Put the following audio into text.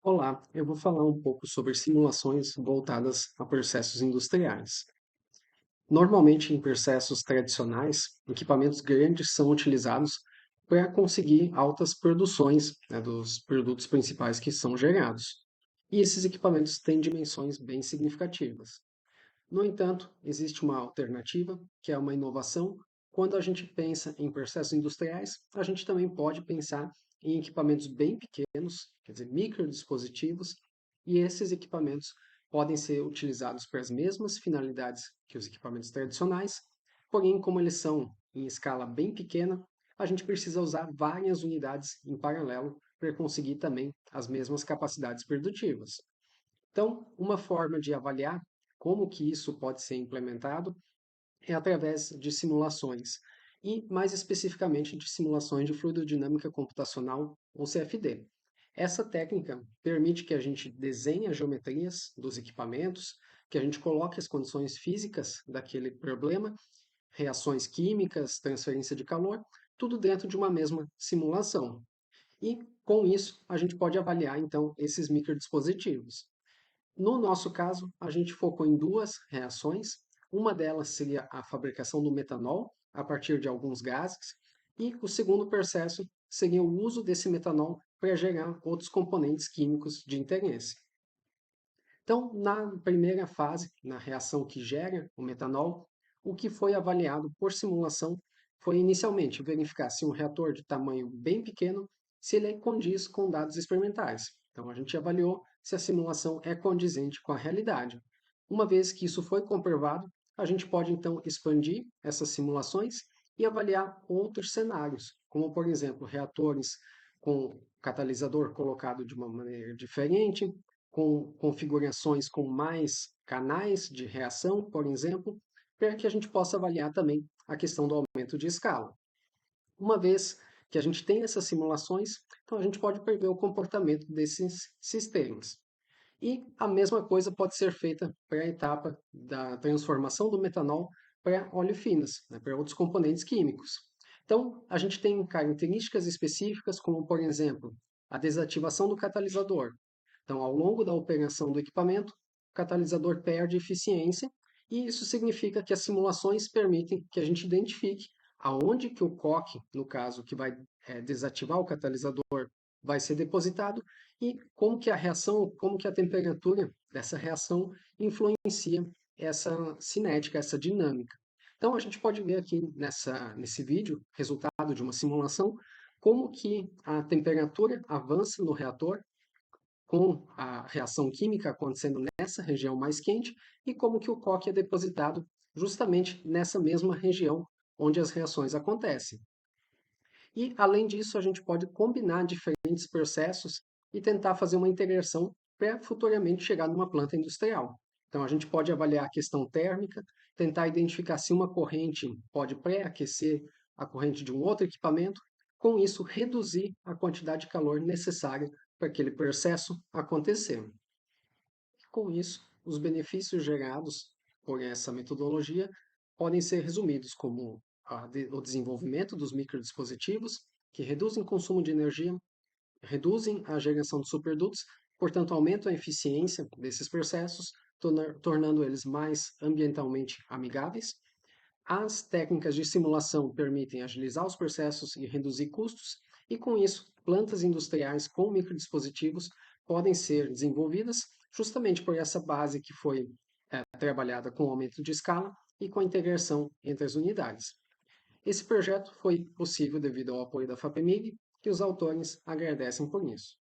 Olá, eu vou falar um pouco sobre simulações voltadas a processos industriais. Normalmente, em processos tradicionais, equipamentos grandes são utilizados para conseguir altas produções, dos produtos principais que são gerados. E esses equipamentos têm dimensões bem significativas. No entanto, existe uma alternativa, que é uma inovação. Quando a gente pensa em processos industriais, a gente também pode pensar em equipamentos bem pequenos, quer dizer, microdispositivos, e esses equipamentos podem ser utilizados para as mesmas finalidades que os equipamentos tradicionais, porém, como eles são em escala bem pequena, a gente precisa usar várias unidades em paralelo para conseguir também as mesmas capacidades produtivas. Então, uma forma de avaliar como que isso pode ser implementado é através de simulações, e mais especificamente de simulações de fluidodinâmica computacional, ou CFD. Essa técnica permite que a gente desenhe as geometrias dos equipamentos, que a gente coloque as condições físicas daquele problema, reações químicas, transferência de calor, tudo dentro de uma mesma simulação. E com isso, a gente pode avaliar então esses microdispositivos. No nosso caso, a gente focou em duas reações. Uma delas seria a fabricação do metanol a partir de alguns gases, e o segundo processo seria o uso desse metanol para gerar outros componentes químicos de interesse. Então, na primeira fase, na reação que gera o metanol, o que foi avaliado por simulação foi inicialmente verificar se um reator de tamanho bem pequeno, se ele condiz com dados experimentais. Então, a gente avaliou se a simulação é condizente com a realidade. Uma vez que isso foi comprovado, a gente pode então expandir essas simulações e avaliar outros cenários, como por exemplo, reatores com catalisador colocado de uma maneira diferente, com configurações com mais canais de reação, por exemplo, para que a gente possa avaliar também a questão do aumento de escala. Uma vez que a gente tem essas simulações, então a gente pode prever o comportamento desses sistemas. E a mesma coisa pode ser feita para a etapa da transformação do metanol para oleofinas, para outros componentes químicos. Então, a gente tem características específicas, como, por exemplo, a desativação do catalisador. Então, ao longo da operação do equipamento, o catalisador perde eficiência, e isso significa que as simulações permitem que a gente identifique aonde que o coque, no caso, que vai desativar o catalisador, vai ser depositado, e como que a reação, como que a temperatura dessa reação influencia essa cinética, essa dinâmica. Então, a gente pode ver aqui nesse vídeo, resultado de uma simulação, como que a temperatura avança no reator com a reação química acontecendo nessa região mais quente, e como que o coque é depositado justamente nessa mesma região onde as reações acontecem. E, além disso, a gente pode combinar diferentes processos e tentar fazer uma integração para futuramente chegar numa planta industrial. Então, a gente pode avaliar a questão térmica, tentar identificar se uma corrente pode pré-aquecer a corrente de um outro equipamento, com isso, reduzir a quantidade de calor necessária para aquele processo acontecer. Com isso, os benefícios gerados por essa metodologia podem ser resumidos como o desenvolvimento dos microdispositivos, que reduzem o consumo de energia, reduzem a geração de superdutos, portanto, aumentam a eficiência desses processos, tornando eles mais ambientalmente amigáveis. As técnicas de simulação permitem agilizar os processos e reduzir custos, e com isso, plantas industriais com microdispositivos podem ser desenvolvidas justamente por essa base que foi trabalhada com o aumento de escala e com a integração entre as unidades. Esse projeto foi possível devido ao apoio da FAPEMIG, que os autores agradecem por isso.